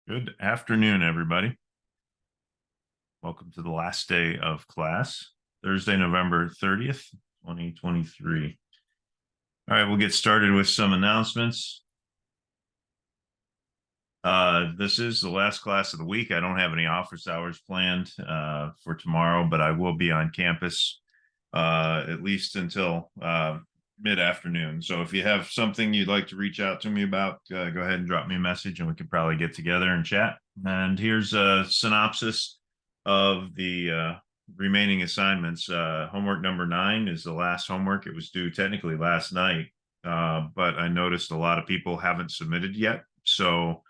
Good afternoon, everybody. Welcome to the last day of class, Thursday, November 30th, 2023. All right, we'll get started with some announcements. This is the last class of the week. I don't have any office hours planned for tomorrow, but I will be on campus at least until mid-afternoon. So if you have something you'd like to reach out to me about, go ahead and drop me a message and we can probably get together and chat. And here's a synopsis of the remaining assignments. Homework number 9 is the last homework. It was due technically last night, but I noticed a lot of people haven't submitted yet. So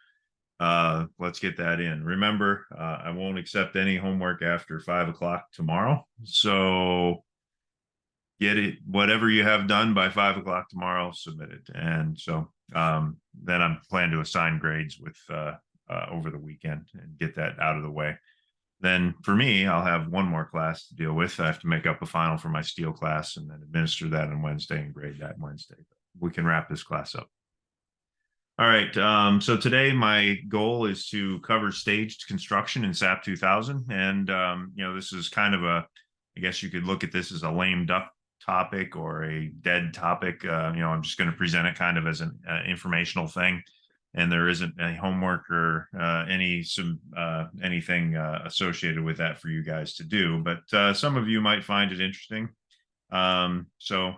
let's get that in. Remember, I won't accept any homework after 5 o'clock tomorrow. So get it, whatever you have done by 5 o'clock tomorrow, submit it. And so then I'm planning to assign grades with over the weekend and get that out of the way. Then for me, I'll have one more class to deal with. I have to make up a final for my steel class and then administer that on Wednesday and grade that Wednesday. We can wrap this class up. All right. So today my goal is to cover staged construction in SAP 2000. And, this is kind of I guess you could look at this as a lame duck topic or a dead topic. I'm just going to present it kind of as an informational thing. And there isn't any homework or anything associated with that for you guys to do. But some of you might find it interesting. So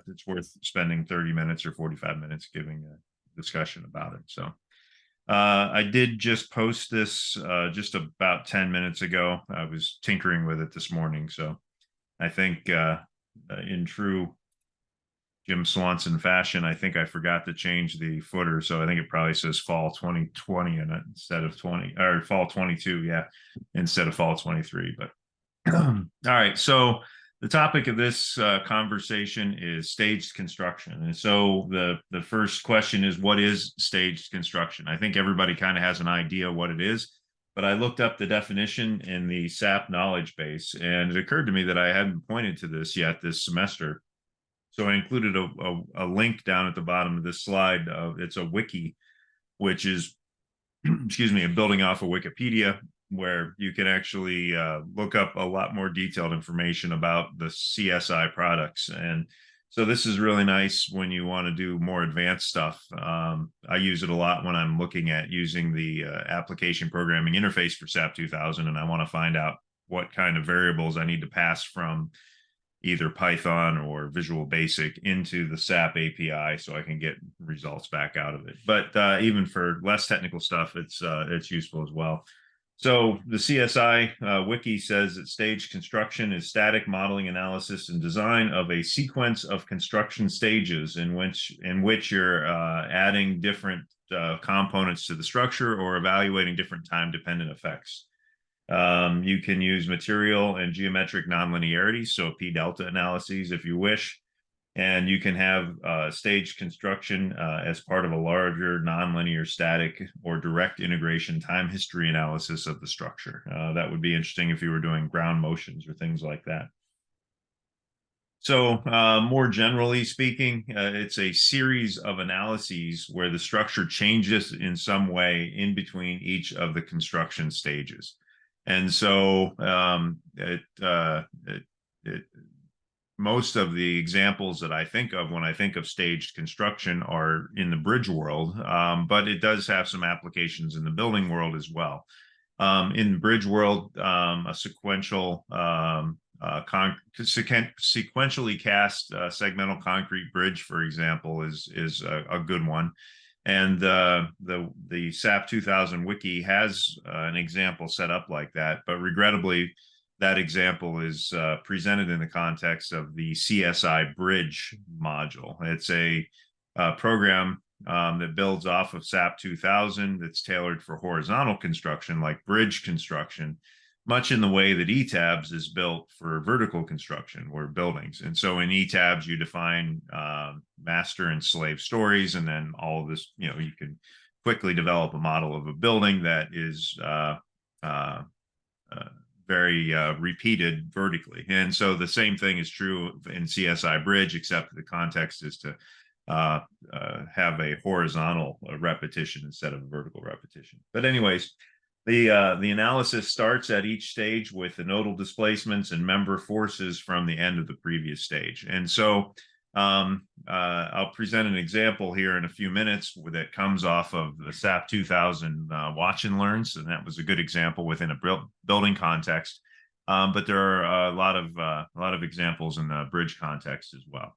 it's worth spending 30 minutes or 45 minutes giving a discussion about it. So I did just post this just about 10 minutes ago. I was tinkering with it this morning. So I think in true Jim Swanson fashion, I think I forgot to change the footer. So I think it probably says fall 2020 in it instead of 20 or fall 22. Yeah. Instead of fall 23. But all right. So the topic of this conversation is staged construction. And so the first question is, what is staged construction? I think everybody kind of has an idea what it is, but I looked up the definition in the SAP knowledge base, and it occurred to me that I hadn't pointed to this yet this semester. So I included a link down at the bottom of this slide. It's a wiki, which is, excuse me, building off of Wikipedia, where you can actually look up a lot more detailed information about the CSI products. And so this is really nice when you want to do more advanced stuff. I use it a lot when I'm looking at using the application programming interface for SAP 2000, and I want to find out what kind of variables I need to pass from either Python or Visual Basic into the SAP API so I can get results back out of it. But even for less technical stuff, it's useful as well. So the CSI wiki says that staged construction is static modeling, analysis, and design of a sequence of construction stages in which you're adding different components to the structure or evaluating different time-dependent effects. You can use material and geometric nonlinearity, so P delta analyses if you wish. And you can have staged construction as part of a larger nonlinear static or direct integration time history analysis of the structure. That would be interesting if you were doing ground motions or things like that. So more generally speaking, it's a series of analyses where the structure changes in some way in between each of the construction stages. And so most of the examples that I think of when I think of staged construction are in the bridge world, but it does have some applications in the building world as well. In the bridge world, a sequential sequentially cast segmental concrete bridge, for example, is a good one. And the SAP 2000 wiki has an example set up like that, but regrettably, that example is presented in the context of the CSI Bridge module. It's a program that builds off of SAP 2000 that's tailored for horizontal construction, like bridge construction, much in the way that ETABS is built for vertical construction or buildings. And so in ETABS, you define master and slave stories, and then all of this, you can quickly develop a model of a building that is very repeated vertically. And so the same thing is true in CSI Bridge, except the context is to have a horizontal repetition instead of a vertical repetition. But anyways, the analysis starts at each stage with the nodal displacements and member forces from the end of the previous stage. And so I'll present an example here in a few minutes that comes off of the SAP 2000 Watch and Learns, and that was a good example within a building context. But there are a lot of examples in the bridge context as well.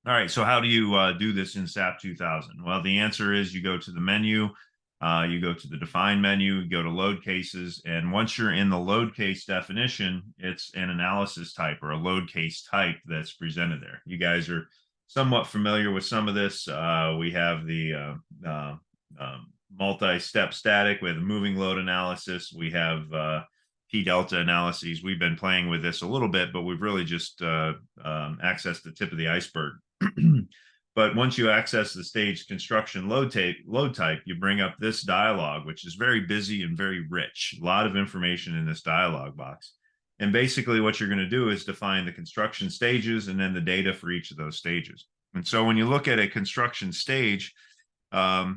All right, so how do you do this in SAP 2000? Well, the answer is you go to the menu, you go to the define menu, you go to load cases, and once you're in the load case definition, it's an analysis type or a load case type that's presented there. You guys are somewhat familiar with some of this. We have the multi-step static, we have the moving load analysis, we have P delta analyses. We've been playing with this a little bit, but we've really just accessed the tip of the iceberg. But once you access the stage construction load type, you bring up this dialog, which is very busy and very rich. A lot of information in this dialog box. And basically what you're going to do is define the construction stages and then the data for each of those stages. And so when you look at a construction stage, a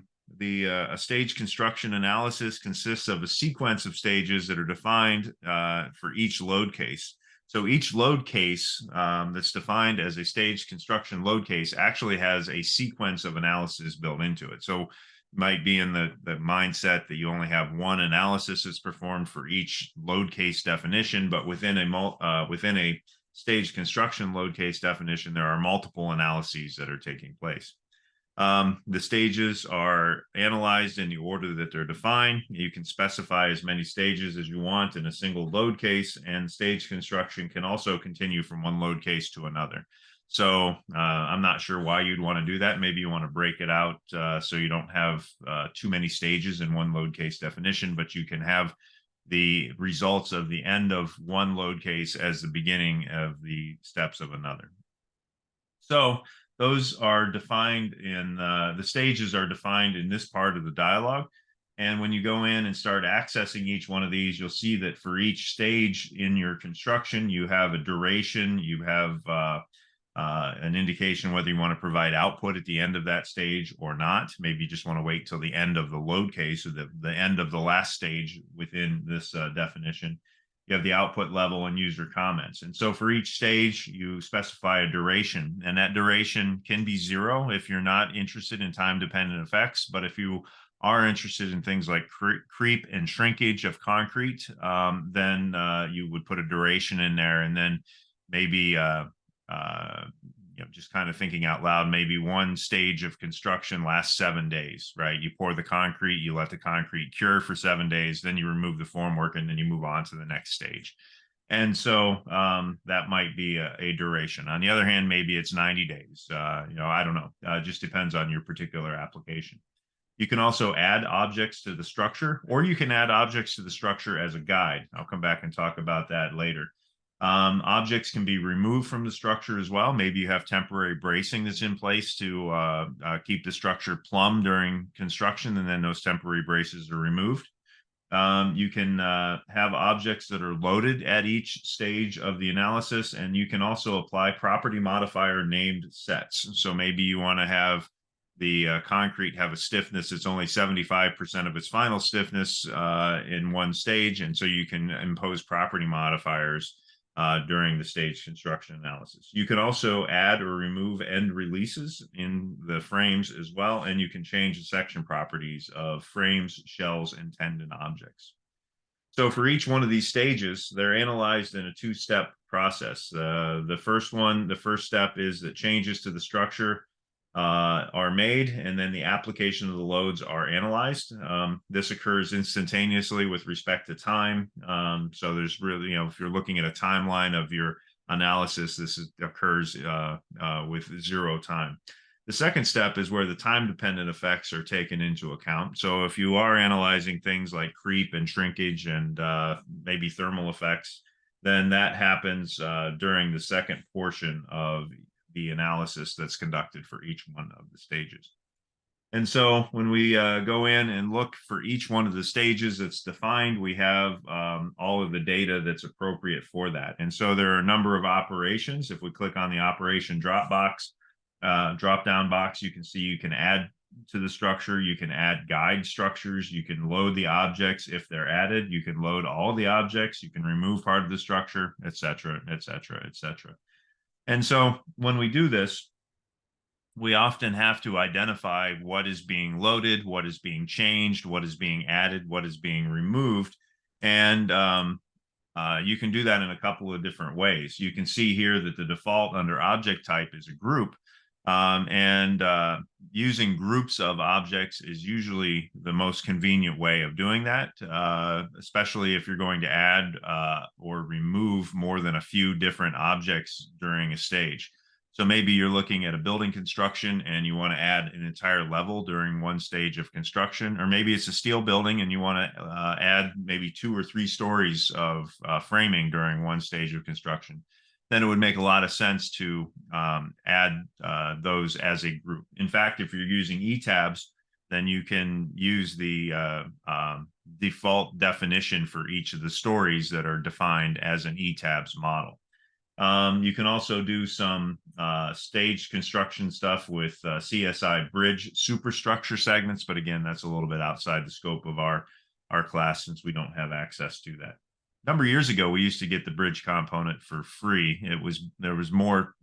stage construction analysis consists of a sequence of stages that are defined for each load case. So each load case that's defined as a stage construction load case actually has a sequence of analysis built into it. So might be in the mindset that you only have one analysis that's performed for each load case definition, but within a stage construction load case definition, there are multiple analyses that are taking place. The stages are analyzed in the order that they're defined. You can specify as many stages as you want in a single load case, and stage construction can also continue from one load case to another. So I'm not sure why you'd want to do that. Maybe you want to break it out so you don't have too many stages in one load case definition, but you can have the results of the end of one load case as the beginning of the steps of another. So those are defined in the stages are defined in this part of the dialog. And when you go in and start accessing each one of these, you'll see that for each stage in your construction, you have a duration, you have an indication whether you want to provide output at the end of that stage or not. Maybe you just want to wait till the end of the load case or the end of the last stage within this definition. You have the output level and user comments. And so for each stage, you specify a duration, and that duration can be 0 if you're not interested in time-dependent effects. But if you are interested in things like creep and shrinkage of concrete, then you would put a duration in there, and then maybe just kind of thinking out loud, maybe one stage of construction lasts 7 days, right? You pour the concrete, you let the concrete cure for 7 days, then you remove the formwork, and then you move on to the next stage. And so that might be a duration. On the other hand, maybe it's 90 days. I don't know. It just depends on your particular application. You can also add objects to the structure, or you can add objects to the structure as a guide. I'll come back and talk about that later. Objects can be removed from the structure as well. Maybe you have temporary bracing that's in place to keep the structure plumb during construction, and then those temporary braces are removed. You can have objects that are loaded at each stage of the analysis, and you can also apply property modifier named sets. So maybe you want to have the concrete have a stiffness that's only 75% of its final stiffness in one stage, and so you can impose property modifiers during the stage construction analysis. You can also add or remove end releases in the frames as well, and you can change the section properties of frames, shells, and tendon objects. So for each one of these stages, they're analyzed in a 2-step process. The first step is that changes to the structure are made, and then the application of the loads are analyzed. This occurs instantaneously with respect to time. So there's really, if you're looking at a timeline of your analysis, occurs with 0 time. The second step is where the time-dependent effects are taken into account. So if you are analyzing things like creep and shrinkage and maybe thermal effects, then that happens during the second portion of the analysis that's conducted for each one of the stages. And so when we go in and look for each one of the stages that's defined, we have all of the data that's appropriate for that. And so there are a number of operations. If we click on the operation drop box, drop down box, you can see you can add to the structure. You can add guide structures. You can load the objects if they're added. You can load all the objects. You can remove part of the structure, et cetera, et cetera, et cetera. And so when we do this, we often have to identify what is being loaded, what is being changed, what is being added, what is being removed. And you can do that in a couple of different ways. You can see here that the default under object type is a group. Using groups of objects is usually the most convenient way of doing that, especially if you're going to add or remove more than a few different objects during a stage. So maybe you're looking at a building construction and you want to add an entire level during one stage of construction, or maybe it's a steel building and you want to add maybe 2 or 3 stories of framing during one stage of construction. Then it would make a lot of sense to add those as a group. In fact, if you're using ETABS, then you can use the default definition for each of the stories that are defined as an ETABS model. You can also do some stage construction stuff with CSI bridge superstructure segments, but again, that's a little bit outside the scope of our class since we don't have access to that. A number of years ago, we used to get the bridge component for free. There was more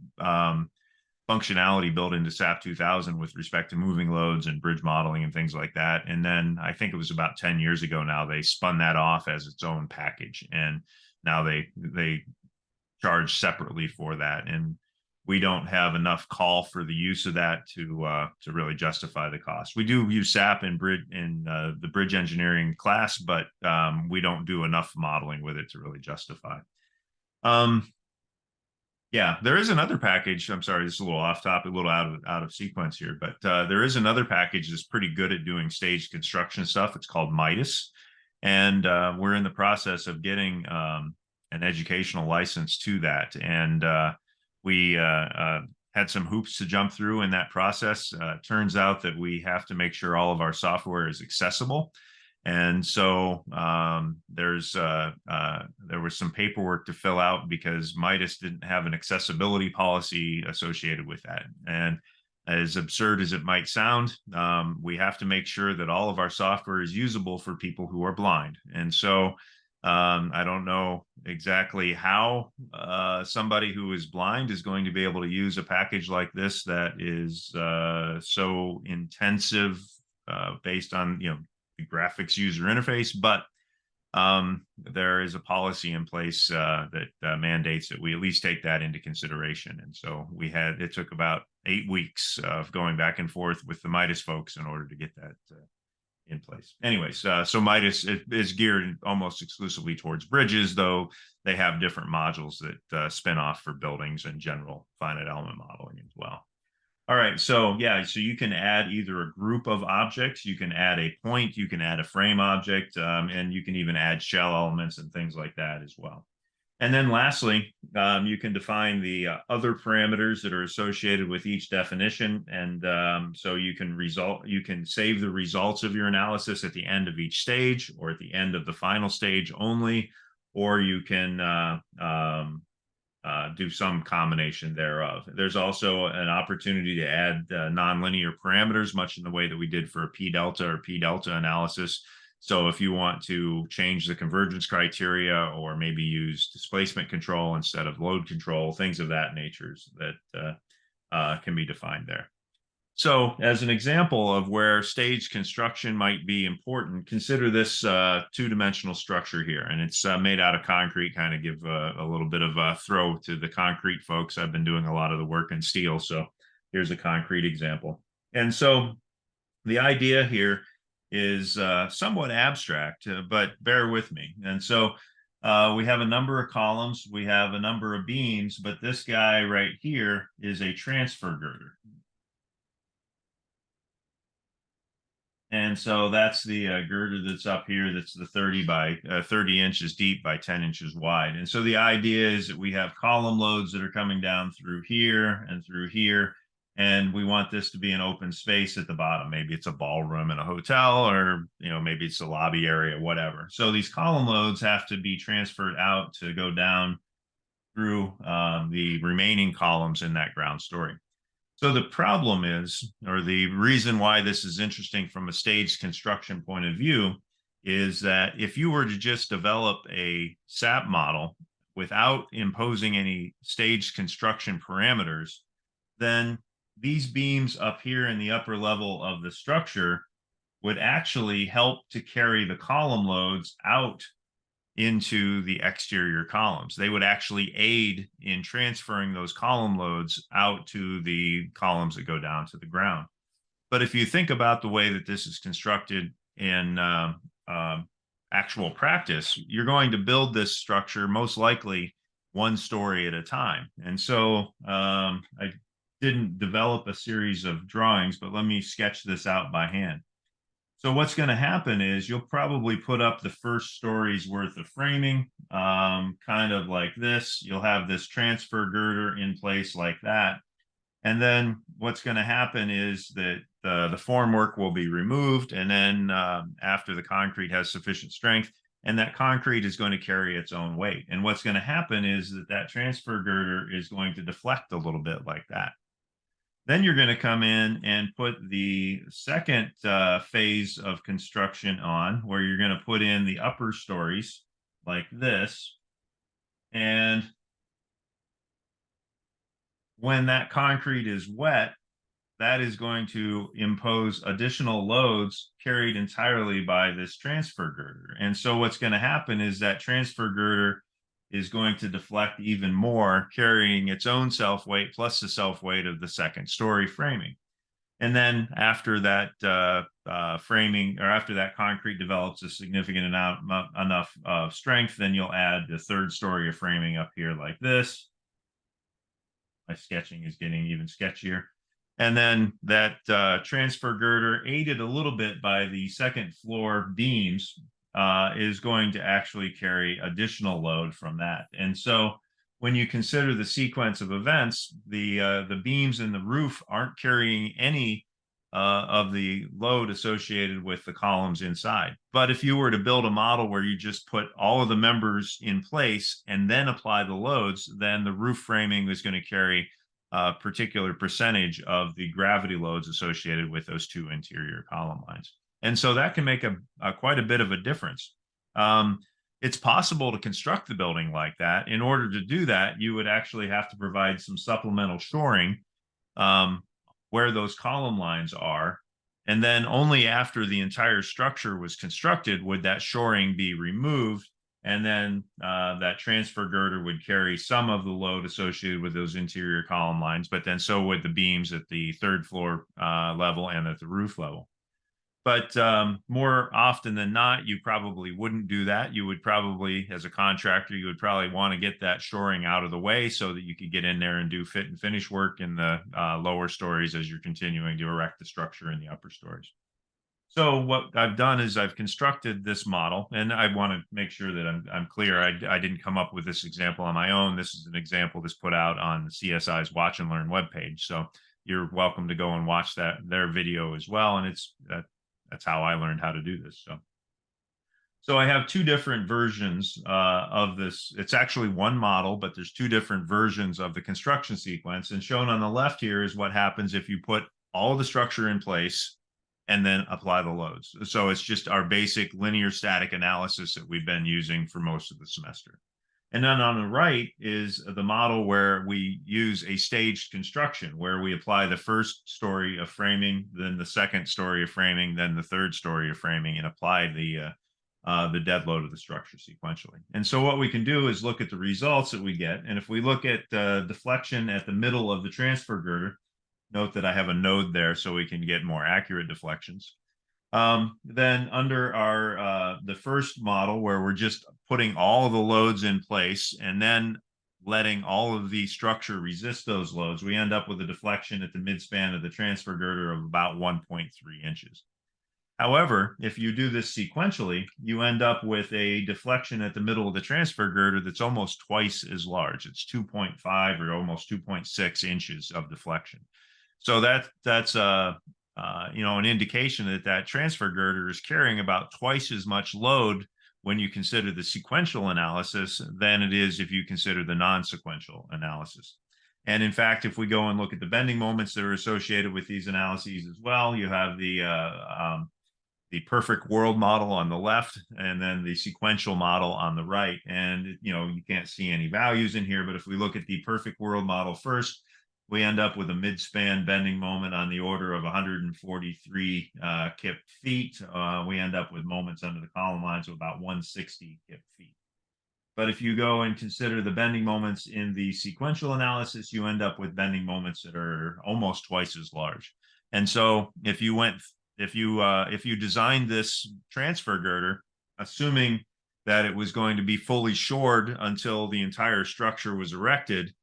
functionality built into SAP 2000 with respect to moving loads and bridge modeling and things like that. And then I think it was about 10 years ago now, they spun that off as its own package. And now they charge separately for that. And we don't have enough call for the use of that to really justify the cost. We do use SAP in the bridge engineering class, but we don't do enough modeling with it to really justify. Yeah, there is another package. I'm sorry, this is a little off topic, a little out of sequence here, but there is another package that's pretty good at doing stage construction stuff. It's called Midas, and we're in the process of getting an educational license to that. And we had some hoops to jump through in that process. Turns out that we have to make sure all of our software is accessible. And so there was some paperwork to fill out because Midas didn't have an accessibility policy associated with that. And as absurd as it might sound, we have to make sure that all of our software is usable for people who are blind. And so I don't know exactly how somebody who is blind is going to be able to use a package like this that is so intensive based on the graphics user interface, but there is a policy in place that mandates that we at least take that into consideration. And so it took about 8 weeks of going back and forth with the Midas folks in order to get that in place. Anyways, so Midas is geared almost exclusively towards bridges, though they have different modules that spin off for buildings and general finite element modeling as well. All right, so yeah, so you can add either a group of objects, you can add a point, you can add a frame object, and you can even add shell elements and things like that as well. And then lastly, you can define the other parameters that are associated with each definition. And so you can save the results of your analysis at the end of each stage or at the end of the final stage only, or you can do some combination thereof. There's also an opportunity to add nonlinear parameters, much in the way that we did for a P delta or P delta analysis. So if you want to change the convergence criteria or maybe use displacement control instead of load control, things of that nature that can be defined there. So as an example of where stage construction might be important, consider this two-dimensional structure here. And it's made out of concrete, kind of give a little bit of a throw to the concrete folks. I've been doing a lot of the work in steel. So here's a concrete example. And so the idea here is somewhat abstract, but bear with me. And so we have a number of columns, we have a number of beams, but this guy right here is a transfer girder. And so that's the girder that's up here. That's the 30 inches deep by 10 inches wide. And so the idea is that we have column loads that are coming down through here and through here. And we want this to be an open space at the bottom. Maybe it's a ballroom in a hotel, or maybe it's a lobby area, whatever. So these column loads have to be transferred out to go down through the remaining columns in that ground story. So the problem is, or the reason why this is interesting from a staged construction point of view, is that if you were to just develop a SAP model without imposing any staged construction parameters, then these beams up here in the upper level of the structure would actually help to carry the column loads out into the exterior columns. They would actually aid in transferring those column loads out to the columns that go down to the ground. But if you think about the way that this is constructed in actual practice, you're going to build this structure most likely one story at a time. And so I didn't develop a series of drawings, but let me sketch this out by hand. So what's going to happen is you'll probably put up the first story's worth of framing, kind of like this. You'll have this transfer girder in place like that. And then what's going to happen is that the formwork will be removed. And then after the concrete has sufficient strength, and that concrete is going to carry its own weight. And what's going to happen is that that transfer girder is going to deflect a little bit like that. Then you're going to come in and put the second phase of construction on, where you're going to put in the upper stories like this. And when that concrete is wet, that is going to impose additional loads carried entirely by this transfer girder. And so what's going to happen is that transfer girder is going to deflect even more, carrying its own self weight plus the self weight of the second story framing. And then after that framing, or after that concrete develops a significant enough of strength, then you'll add the third story of framing up here like this. My sketching is getting even sketchier. And then that transfer girder, aided a little bit by the second floor beams, is going to actually carry additional load from that. And so when you consider the sequence of events, the beams in the roof aren't carrying any of the load associated with the columns inside. But if you were to build a model where you just put all of the members in place and then apply the loads, then the roof framing is going to carry a particular percentage of the gravity loads associated with those two interior column lines. And so that can make quite a bit of a difference. It's possible to construct the building like that. In order to do that, you would actually have to provide some supplemental shoring where those column lines are. And then only after the entire structure was constructed would that shoring be removed. And then that transfer girder would carry some of the load associated with those interior column lines, but then so would the beams at the third floor level and at the roof level. But more often than not, you probably wouldn't do that. You would probably, as a contractor, you would probably want to get that shoring out of the way so that you could get in there and do fit and finish work in the lower stories as you're continuing to erect the structure in the upper stories. So what I've done is I've constructed this model, and I want to make sure that I'm clear. I didn't come up with this example on my own. This is an example that's put out on CSI's Watch and Learn webpage. So you're welcome to go and watch their video as well. And that's how I learned how to do this. So I have two different versions of this. It's actually one model, but there's two different versions of the construction sequence. And shown on the left here is what happens if you put all the structure in place and then apply the loads. So it's just our basic linear static analysis that we've been using for most of the semester. And then on the right is the model where we use a staged construction, where we apply the first story of framing, then the second story of framing, then the third story of framing, and apply the dead load of the structure sequentially. And so what we can do is look at the results that we get. And if we look at deflection at the middle of the transfer girder, note that I have a node there so we can get more accurate deflections. Then under our the first model, where we're just putting all of the loads in place and then letting all of the structure resist those loads, we end up with a deflection at the midspan of the transfer girder of about 1.3 inches. However, if you do this sequentially, you end up with a deflection at the middle of the transfer girder that's almost twice as large. It's 2.5 or almost 2.6 inches of deflection. So that's an indication that transfer girder is carrying about twice as much load when you consider the sequential analysis than it is if you consider the non-sequential analysis. And in fact, if we go and look at the bending moments that are associated with these analyses as well, you have the perfect world model on the left, and then the sequential model on the right. And, you can't see any values in here, but if we look at the perfect world model first, we end up with a mid-span bending moment on the order of 143 kip feet. We end up with moments under the column lines of about 160 kip feet. But if you go and consider the bending moments in the sequential analysis, you end up with bending moments that are almost twice as large. And so if you designed this transfer girder, assuming that it was going to be fully shored until the entire structure was erected,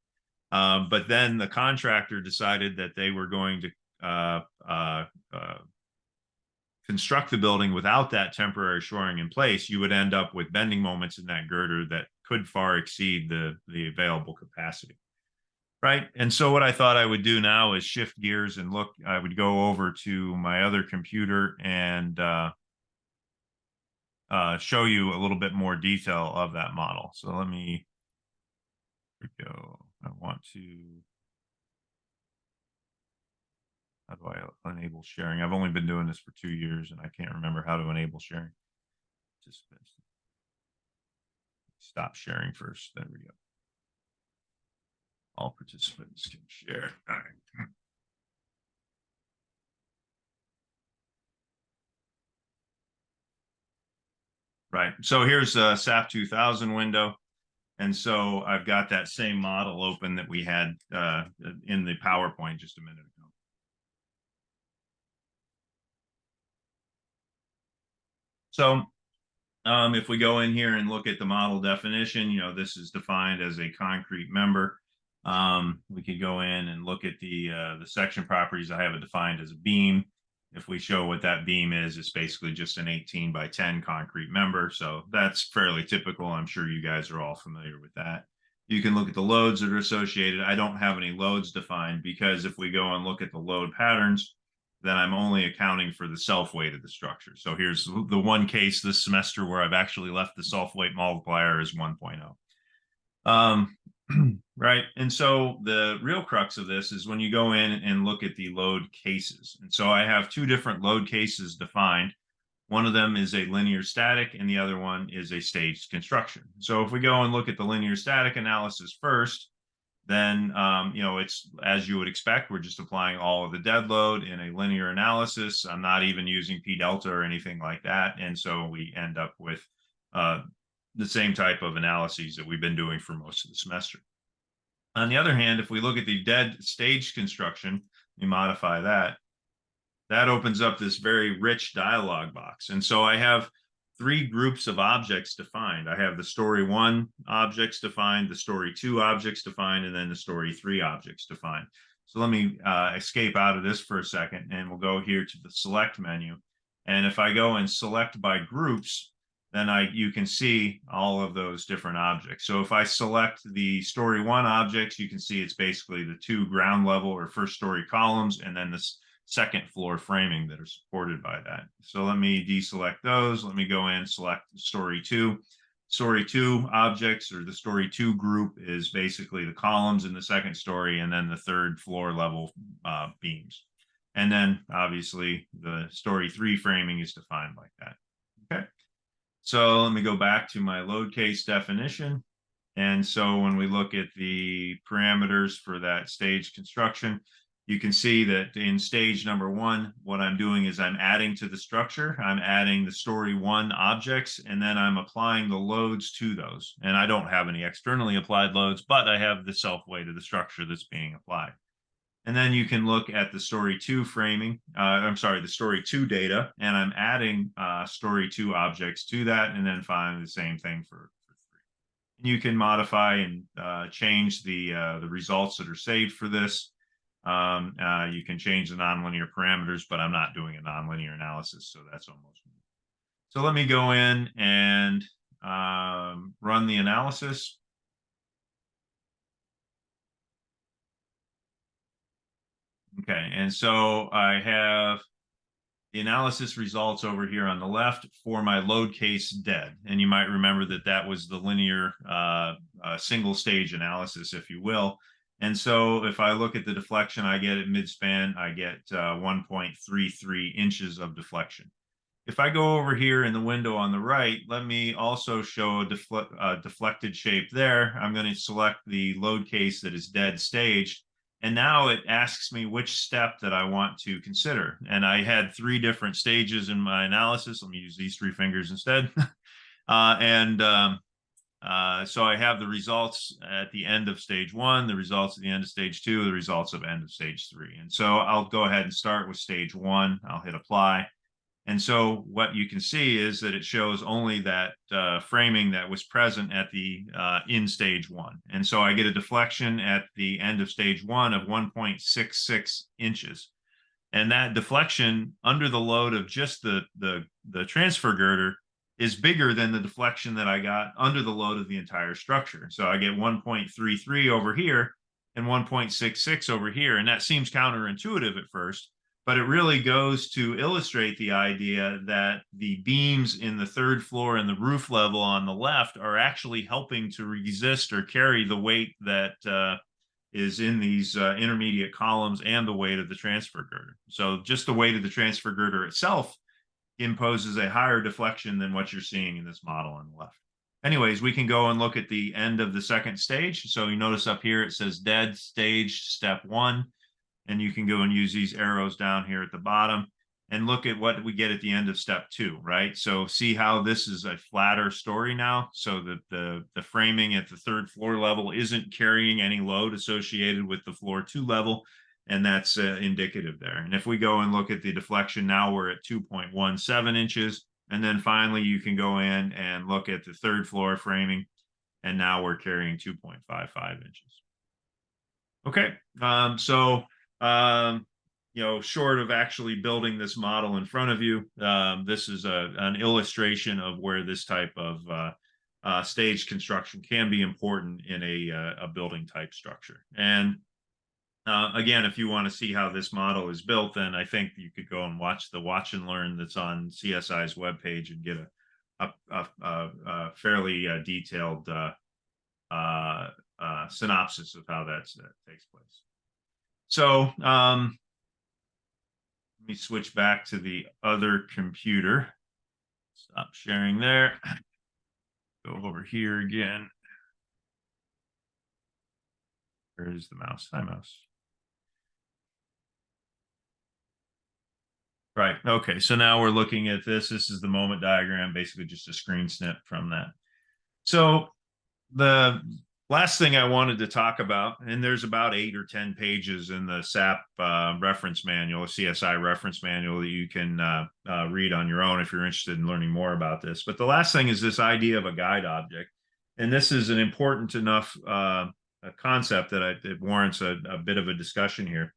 but then the contractor decided that they were going to construct the building without that temporary shoring in place, you would end up with bending moments in that girder that could far exceed the available capacity. Right. And so what I thought I would do now is shift gears and look. I would go over to my other computer and show you a little bit more detail of that model. So let me go. I want to. How do I enable sharing? I've only been doing this for 2 years and I can't remember how to enable sharing. Just stop sharing first. There we go. All participants can share. All right. Right. So here's a SAP 2000 window. And so I've got that same model open that we had in the PowerPoint just a minute ago. So if we go in here and look at the model definition, this is defined as a concrete member. We could go in and look at the section properties. I have it defined as a beam. If we show what that beam is, it's basically just an 18 by 10 concrete member. So that's fairly typical. I'm sure you guys are all familiar with that. You can look at the loads that are associated. I don't have any loads defined because if we go and look at the load patterns, then I'm only accounting for the self-weight of the structure. So here's the one case this semester where I've actually left the self-weight multiplier as 1.0. Right. And so the real crux of this is when you go in and look at the load cases. And so I have two different load cases defined. One of them is a linear static and the other one is a staged construction. So if we go and look at the linear static analysis first, then, it's as you would expect, we're just applying all of the dead load in a linear analysis. I'm not even using P delta or anything like that. And so we end up with the same type of analyses that we've been doing for most of the semester. On the other hand, if we look at the dead stage construction, we modify that, that opens up this very rich dialog box. And so I have three groups of objects defined. I have the story 1 objects defined, the story 2 objects defined, and then the story 3 objects defined. So let me escape out of this for a second, and we'll go here to the select menu. And if I go and select by groups, then you can see all of those different objects. So if I select the story 1 objects, you can see it's basically the 2 ground level or first story columns, and then this second floor framing that are supported by that. So let me deselect those. Let me go in, select story 2. Story 2 objects, or the story 2 group, is basically the columns in the second story and then the third floor level beams. And then obviously the story 3 framing is defined like that. Okay. So let me go back to my load case definition. And so when we look at the parameters for that stage construction, you can see that in stage number 1, what I'm doing is I'm adding to the structure. I'm adding the story 1 objects, and then I'm applying the loads to those. And I don't have any externally applied loads, but I have the self-weight of the structure that's being applied. And then you can look at the story 2 framing, the story 2 data, and I'm adding story 2 objects to that, and then finally the same thing for 3. You can modify and change the results that are saved for this. You can change the nonlinear parameters, but I'm not doing a nonlinear analysis, so that's almost. So let me go in and run the analysis. Okay, and so I have the analysis results over here on the left for my load case dead. And you might remember that that was the linear single stage analysis, if you will. And so if I look at the deflection I get at midspan, I get 1.33 inches of deflection. If I go over here in the window on the right, let me also show a deflected shape there. I'm going to select the load case that is dead staged. And now it asks me which step that I want to consider. And I had 3 different stages in my analysis. Let me use these 3 fingers instead. So I have the results at the end of stage 1, the results at the end of stage 2, the results of end of stage 3. And so I'll go ahead and start with stage 1. I'll hit apply. And so what you can see is that it shows only that framing that was present at the in stage 1. And so I get a deflection at the end of stage 1 of 1.66 inches. And that deflection under the load of just the transfer girder is bigger than the deflection that I got under the load of the entire structure. So I get 1.33 over here and 1.66 over here. And that seems counterintuitive at first, but it really goes to illustrate the idea that the beams in the 3rd floor and the roof level on the left are actually helping to resist or carry the weight that is in these intermediate columns and the weight of the transfer girder. So just the weight of the transfer girder itself imposes a higher deflection than what you're seeing in this model on the left. Anyways, we can go and look at the end of the 2nd stage. So you notice up here it says dead stage step 1, and you can go and use these arrows down here at the bottom and look at what we get at the end of step 2, right? So see how this is a flatter story now, so that the framing at the 3rd floor level isn't carrying any load associated with the floor 2 level, and that's indicative there. And if we go and look at the deflection, now we're at 2.17 inches. And then finally, you can go in and look at the 3rd floor framing, and now we're carrying 2.55 inches. Okay, short of actually building this model in front of you, this is an illustration of where this type of stage construction can be important in a building type structure. And again, if you want to see how this model is built, then I think you could go and watch the Watch and Learn that's on CSI's webpage and get a fairly detailed synopsis of how that takes place. So let me switch back to the other computer. Stop sharing there. Go over here again. Where is the mouse? Hi, mouse. Right. Okay. So now we're looking at this. This is the moment diagram, basically just a screen snip from that. So the last thing I wanted to talk about, and there's about 8 or 10 pages in the SAP reference manual, CSI reference manual that you can read on your own if you're interested in learning more about this. But the last thing is this idea of a guide object. And this is an important enough concept that it warrants a bit of a discussion here.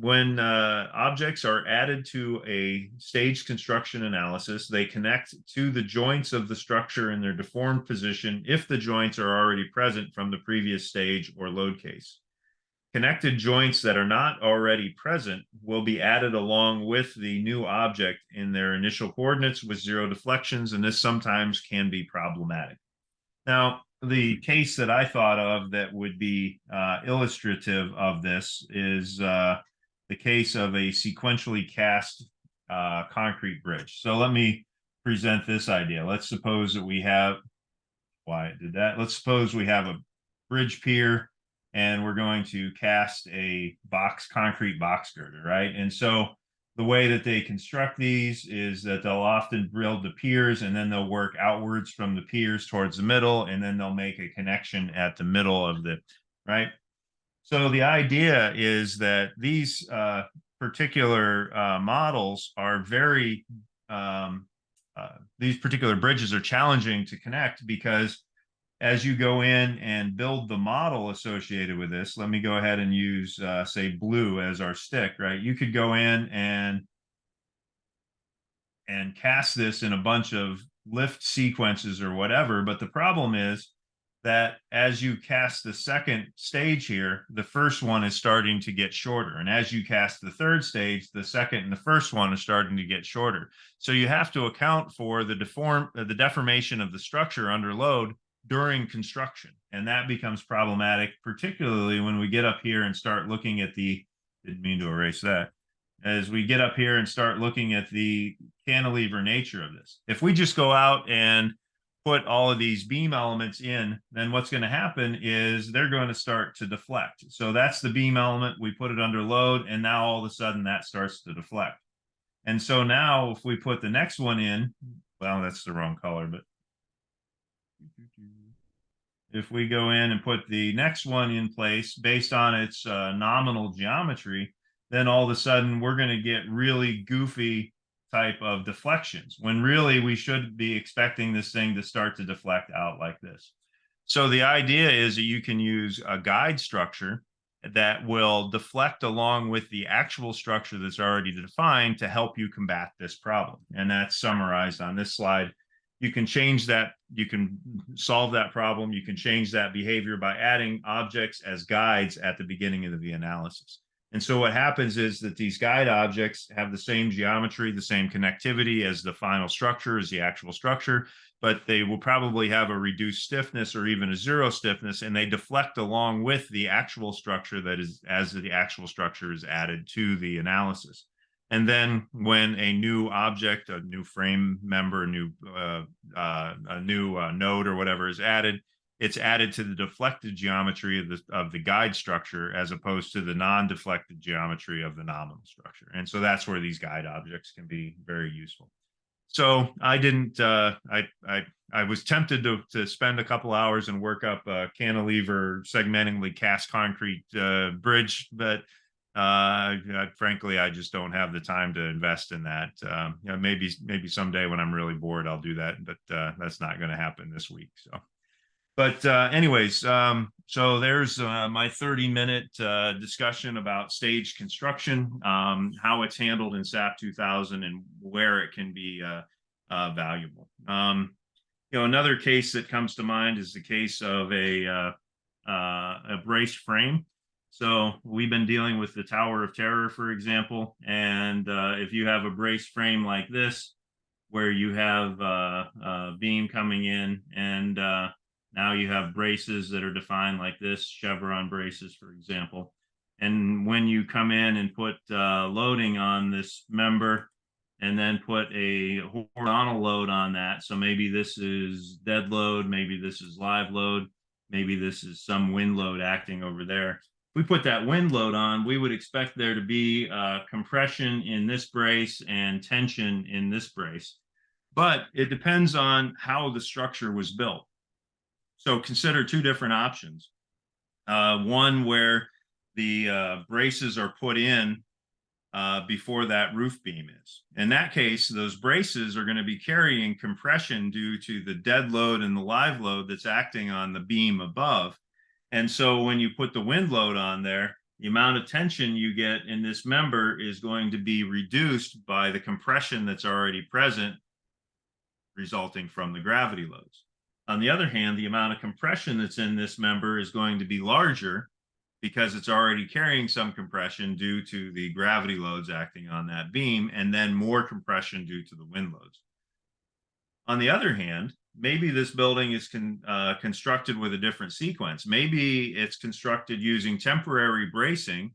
When objects are added to a stage construction analysis, they connect to the joints of the structure in their deformed position if the joints are already present from the previous stage or load case. Connected joints that are not already present will be added along with the new object in their initial coordinates with 0 deflections, and this sometimes can be problematic. Now, the case that I thought of that would be illustrative of this is the case of a sequentially cast concrete bridge. So let me present this idea. Let's suppose that we have, why it did that. Let's suppose we have a bridge pier and we're going to cast a concrete box girder, right? And so the way that they construct these is that they'll often build the piers and then they'll work outwards from the piers towards the middle, and then they'll make a connection at the middle of the, right? So the idea is that these particular models are these particular bridges are challenging to connect because as you go in and build the model associated with this, let me go ahead and use, say, blue as our stick, right? You could go in and cast this in a bunch of lift sequences or whatever. But the problem is that as you cast the 2nd stage here, the first one is starting to get shorter. And as you cast the 3rd stage, the 2nd and the first one is starting to get shorter. So you have to account for the deformation of the structure under load during construction. And that becomes problematic, particularly when we get up here and start looking at didn't mean to erase that, as we get up here and start looking at the cantilever nature of this. If we just go out and put all of these beam elements in, then what's going to happen is they're going to start to deflect. So that's the beam element. We put it under load, and now all of a sudden that starts to deflect. And so now if we put the next one in, well, that's the wrong color, but if we go in and put the next one in place based on its nominal geometry, then all of a sudden we're going to get really goofy type of deflections, when really we should be expecting this thing to start to deflect out like this. So the idea is that you can use a guide structure that will deflect along with the actual structure that's already defined to help you combat this problem. And that's summarized on this slide. You can change that. You can solve that problem. You can change that behavior by adding objects as guides at the beginning of the analysis. And so what happens is that these guide objects have the same geometry, the same connectivity as the final structure, as the actual structure, but they will probably have a reduced stiffness or even a zero stiffness, and they deflect along with the actual structure that is, as the actual structure is added to the analysis. And then when a new object, a new frame member, a new node or whatever is added, it's added to the deflected geometry of the guide structure as opposed to the non-deflected geometry of the nominal structure. And so that's where these guide objects can be very useful. So I didn't, I was tempted to spend a couple hours and work up a cantilever segmentingly cast concrete bridge, but frankly, I just don't have the time to invest in that. You know, maybe someday when I'm really bored, I'll do that, but that's not going to happen this week. So. But anyways, so there's my 30-minute discussion about stage construction, how it's handled in SAP 2000 and where it can be valuable. You know, another case that comes to mind is the case of a braced frame. So we've been dealing with the Tower of Terror, for example, and if you have a braced frame like this, where you have a beam coming in and now you have braces that are defined like this, chevron braces, for example. And when you come in and put loading on this member and then put a horizontal load on that, so maybe this is dead load, maybe this is live load, maybe this is some wind load acting over there. If we put that wind load on, we would expect there to be compression in this brace and tension in this brace. But it depends on how the structure was built. So consider two different options. One where the braces are put in before that roof beam is. In that case, those braces are going to be carrying compression due to the dead load and the live load that's acting on the beam above. And so when you put the wind load on there, the amount of tension you get in this member is going to be reduced by the compression that's already present, resulting from the gravity loads. On the other hand, the amount of compression that's in this member is going to be larger because it's already carrying some compression due to the gravity loads acting on that beam, and then more compression due to the wind loads. On the other hand, maybe this building is constructed with a different sequence. Maybe it's constructed using temporary bracing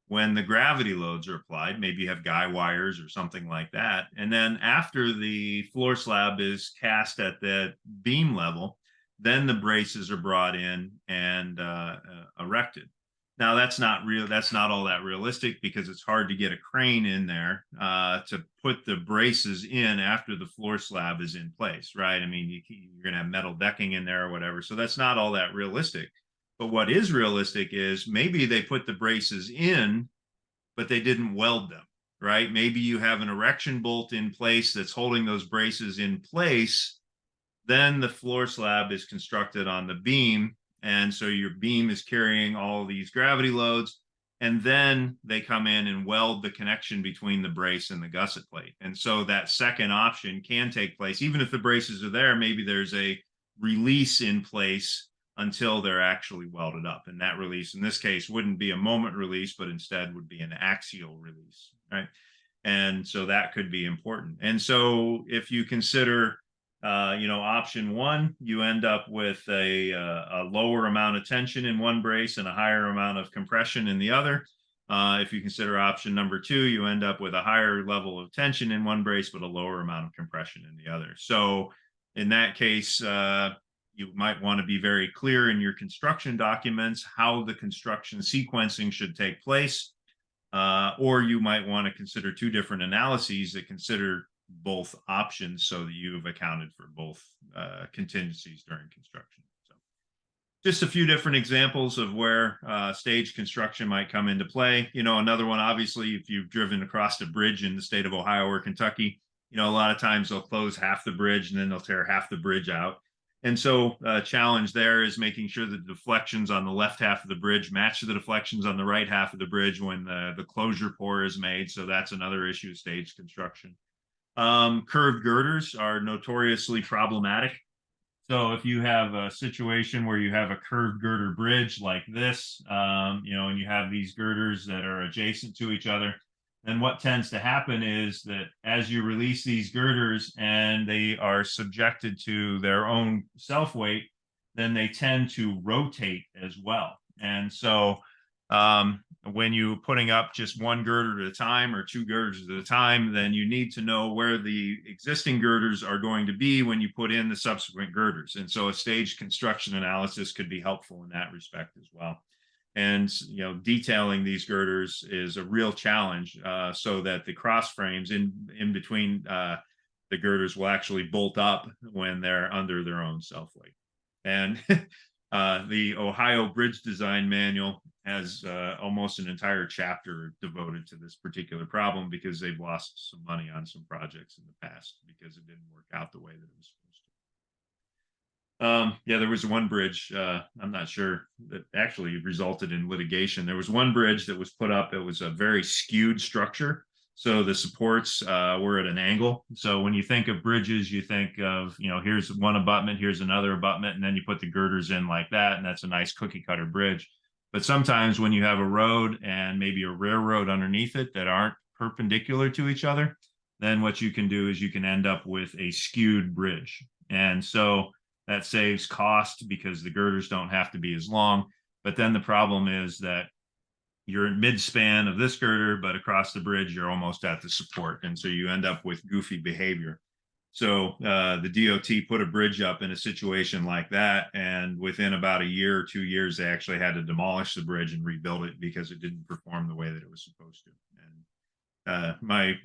when the gravity loads are applied. Maybe you have guy wires or something like that. And then after the floor slab is cast at the beam level, then the braces are brought in and erected. Now that's not all that realistic because it's hard to get a crane in there to put the braces in after the floor slab is in place, right? I mean, you're going to have metal decking in there or whatever. So that's not all that realistic. But what is realistic is maybe they put the braces in, but they didn't weld them, right? Maybe you have an erection bolt in place that's holding those braces in place. Then the floor slab is constructed on the beam. And so your beam is carrying all these gravity loads. And then they come in and weld the connection between the brace and the gusset plate. And so that second option can take place. Even if the braces are there, maybe there's a release in place until they're actually welded up. And that release in this case wouldn't be a moment release, but instead would be an axial release, right? And so that could be important. And so if you consider Option one, you end up with a lower amount of tension in one brace and a higher amount of compression in the other. If you consider option number two, you end up with a higher level of tension in one brace, but a lower amount of compression in the other. So in that case, you might want to be very clear in your construction documents how the construction sequencing should take place. Or you might want to consider two different analyses that consider both options so that you've accounted for both contingencies during construction. So just a few different examples of where stage construction might come into play. Another one, obviously, if you've driven across a bridge in the state of Ohio or Kentucky, a lot of times they'll close half the bridge and then they'll tear half the bridge out. And so challenge there is making sure that the deflections on the left half of the bridge match the deflections on the right half of the bridge when the closure pour is made. So that's another issue of stage construction. Curved girders are notoriously problematic. So if you have a situation where you have a curved girder bridge like this, and you have these girders that are adjacent to each other, then what tends to happen is that as you release these girders and they are subjected to their own self weight, then they tend to rotate as well. And so when you're putting up just one girder at a time or two girders at a time, then you need to know where the existing girders are going to be when you put in the subsequent girders. And so a staged construction analysis could be helpful in that respect as well. And detailing these girders is a real challenge, so that the cross frames in between the girders will actually bolt up when they're under their own self weight. And the Ohio Bridge Design Manual has almost an entire chapter devoted to this particular problem because they've lost some money on some projects in the past because it didn't work out the way that it was supposed to. There was one bridge, I'm not sure, that actually resulted in litigation. There was one bridge that was put up. It was a very skewed structure. So the supports were at an angle. So when you think of bridges, you think of, here's one abutment, here's another abutment, and then you put the girders in like that, and that's a nice cookie cutter bridge. But sometimes when you have a road and maybe a railroad underneath it that aren't perpendicular to each other, then what you can do is you can end up with a skewed bridge. And so that saves cost because the girders don't have to be as long. But then the problem is that you're in mid-span of this girder, but across the bridge, you're almost at the support. And so you end up with goofy behavior. So the DOT put a bridge up in a situation like that. And within about a year or 2 years, they actually had to demolish the bridge and rebuild it because it didn't perform the way that it was supposed to. And my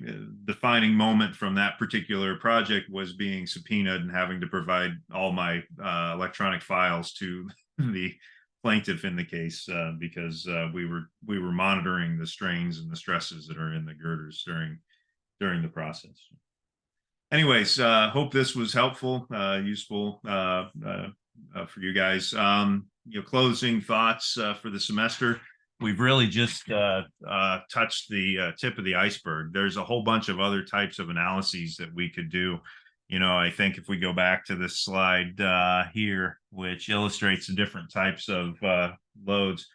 defining moment from that particular project was being subpoenaed and having to provide all my electronic files to the plaintiff in the case because we were monitoring the strains and the stresses that are in the girders during the process. Anyways, hope this was helpful, useful for you guys. Closing thoughts for the semester. We've really just touched the tip of the iceberg. There's a whole bunch of other types of analyses that we could do. I think if we go back to this slide here, which illustrates the different types of loads,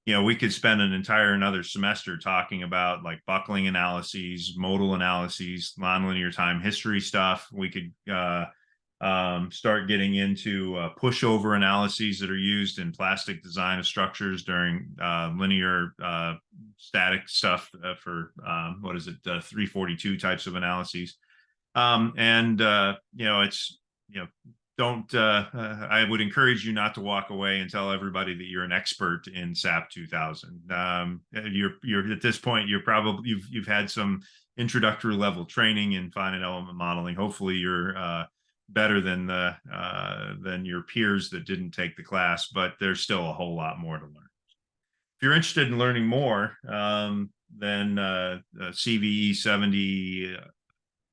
we could spend another semester talking about like buckling analyses, modal analyses, nonlinear time history stuff. We could start getting into pushover analyses that are used in plastic design of structures during linear static stuff for 342 types of analyses. I would encourage you not to walk away and tell everybody that you're an expert in SAP 2000. You're at this point, you've had some introductory level training in finite element modeling. Hopefully you're better than your peers that didn't take the class, but there's still a whole lot more to learn. If you're interested in learning more, then CVE 70,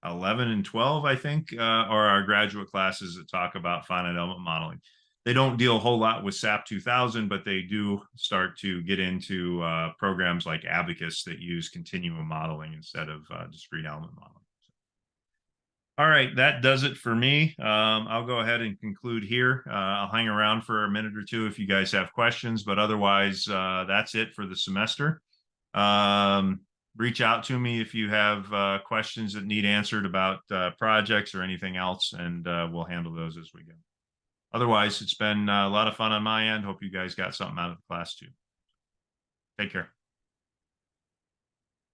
11 and 12, I think, are our graduate classes that talk about finite element modeling. They don't deal a whole lot with SAP 2000, but they do start to get into programs like Abacus that use continuum modeling instead of discrete element modeling. All right, that does it for me. I'll go ahead and conclude here. I'll hang around for a minute or two if you guys have questions, but otherwise, that's it for the semester. reach out to me if you have questions that need answered about projects or anything else, and we'll handle those as we go. Otherwise, it's been a lot of fun on my end. Hope you guys got something out of the class too. Take care.